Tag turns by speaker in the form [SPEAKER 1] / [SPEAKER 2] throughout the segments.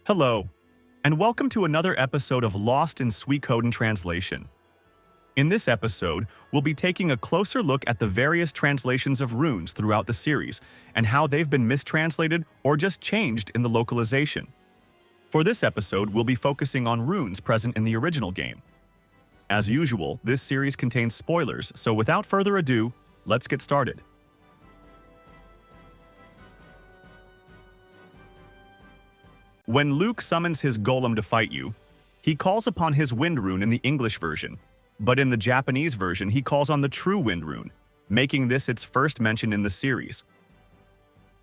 [SPEAKER 1] Hello, and welcome to another episode of Lost in Suikoden Translation. In this episode, we'll be taking a closer look at the various translations of runes throughout the series and how they've been mistranslated or just changed in the localization. For this episode, we'll be focusing on runes present in the original game. As usual, this series contains spoilers, so without further ado, let's get started. When Luke summons his golem to fight you, he calls upon his wind rune in the English version, but in the Japanese version he calls on the true wind rune, making this its first mention in the series.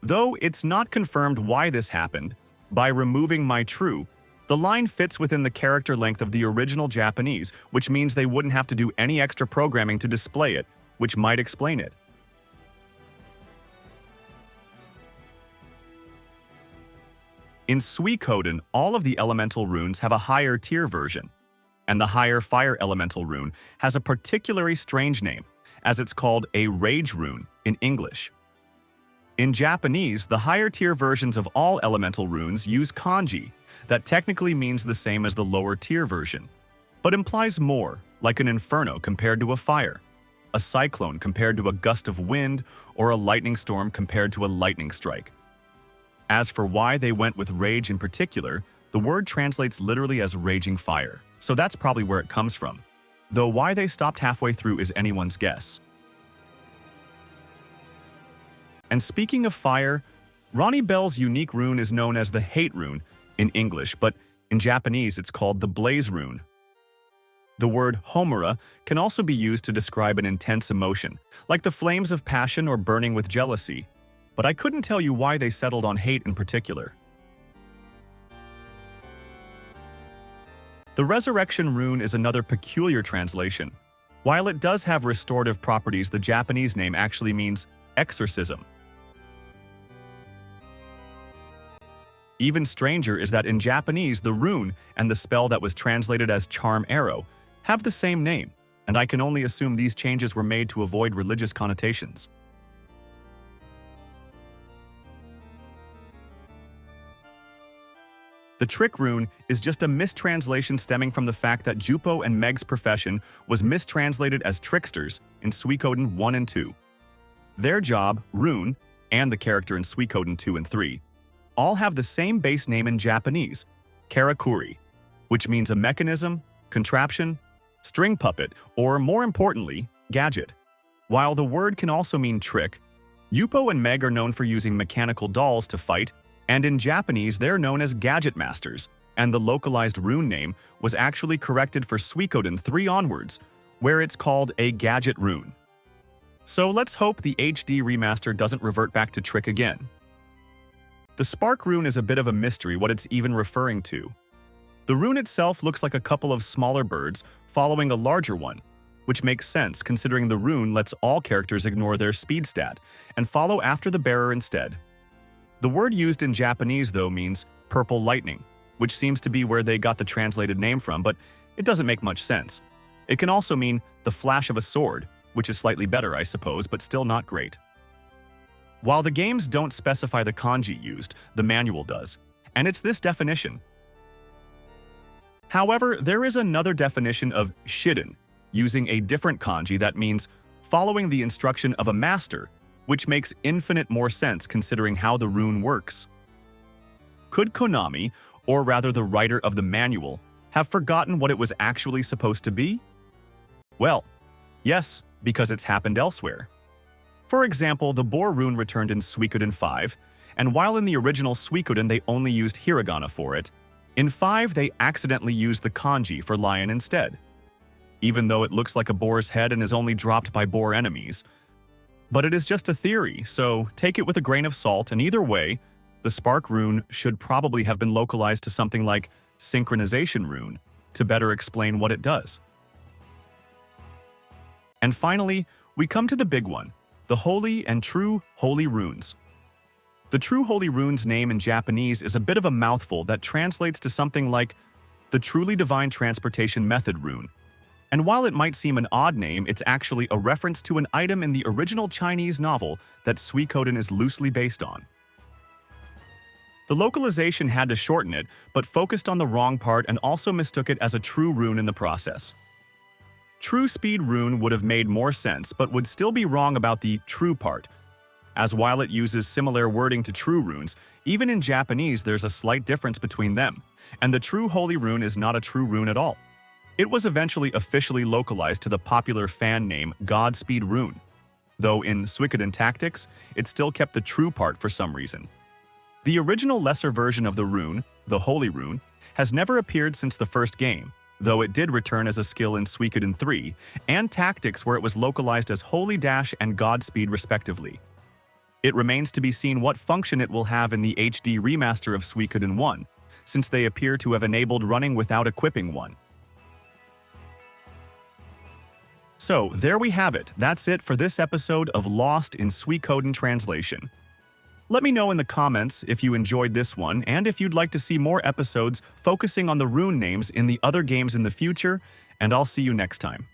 [SPEAKER 1] Though it's not confirmed why this happened, by removing my true, the line fits within the character length of the original Japanese, which means they wouldn't have to do any extra programming to display it, which might explain it. In Suikoden, all of the elemental runes have a higher tier version, and the higher fire elemental rune has a particularly strange name, as it's called a Rage Rune in English. In Japanese, the higher tier versions of all elemental runes use kanji that technically means the same as the lower tier version, but implies more, like an inferno compared to a fire, a cyclone compared to a gust of wind, or a lightning storm compared to a lightning strike. As for why they went with rage in particular, the word translates literally as raging fire, so that's probably where it comes from, though why they stopped halfway through is anyone's guess. And speaking of fire, Ronnie Bell's unique rune is known as the Hate Rune in English, but in Japanese it's called the Blaze Rune. The word homura can also be used to describe an intense emotion, like the flames of passion or burning with jealousy, but I couldn't tell you why they settled on hate in particular. The Resurrection Rune is another peculiar translation. While it does have restorative properties, the Japanese name actually means exorcism. Even stranger is that in Japanese, the rune and the spell that was translated as Charm Arrow have the same name, and I can only assume these changes were made to avoid religious connotations. The Trick Rune is just a mistranslation stemming from the fact that Jupo and Meg's profession was mistranslated as tricksters in Suikoden 1 and 2. Their job, Rune, and the character in Suikoden 2 and 3, all have the same base name in Japanese, karakuri, which means a mechanism, contraption, string puppet, or more importantly, gadget. While the word can also mean trick, Jupo and Meg are known for using mechanical dolls to fight, and in Japanese they're known as Gadget Masters, and the localized rune name was actually corrected for Suikoden 3 onwards, where it's called a Gadget Rune. So let's hope the HD remaster doesn't revert back to Trick again. The Spark Rune is a bit of a mystery what it's even referring to. The rune itself looks like a couple of smaller birds following a larger one, which makes sense considering the rune lets all characters ignore their speed stat and follow after the bearer instead. The word used in Japanese, though, means purple lightning, which seems to be where they got the translated name from, but it doesn't make much sense. It can also mean the flash of a sword, which is slightly better, I suppose, but still not great. While the games don't specify the kanji used, the manual does, and it's this definition. However, there is another definition of shiden, using a different kanji that means following the instruction of a master, which makes infinite more sense considering how the rune works. Could Konami, or rather the writer of the manual, have forgotten what it was actually supposed to be? Well, yes, because it's happened elsewhere. For example, the Boar Rune returned in Suikoden 5, and while in the original Suikoden they only used hiragana for it, in 5 they accidentally used the kanji for lion instead, even though it looks like a boar's head and is only dropped by boar enemies. But it is just a theory, so take it with a grain of salt, and either way, the Spark Rune should probably have been localized to something like Synchronization Rune to better explain what it does. And finally, we come to the big one, the Holy and True Holy Runes. The True Holy Runes name in Japanese is a bit of a mouthful that translates to something like the Truly Divine Transportation Method Rune. And while it might seem an odd name, it's actually a reference to an item in the original Chinese novel that Suikoden is loosely based on. The localization had to shorten it, but focused on the wrong part and also mistook it as a true rune in the process. True Speed Rune would have made more sense, but would still be wrong about the true part, as while it uses similar wording to true runes, even in Japanese there's a slight difference between them, and the true Holy Rune is not a true rune at all. It was eventually officially localized to the popular fan name Godspeed Rune, though in Suikoden Tactics, it still kept the true part for some reason. The original lesser version of the rune, the Holy Rune, has never appeared since the first game, though it did return as a skill in Suikoden 3 and Tactics where it was localized as Holy Dash and Godspeed respectively. It remains to be seen what function it will have in the HD remaster of Suikoden 1, since they appear to have enabled running without equipping one. So, there we have it. That's it for this episode of Lost in Suikoden Translation. Let me know in the comments if you enjoyed this one and if you'd like to see more episodes focusing on the rune names in the other games in the future, and I'll see you next time.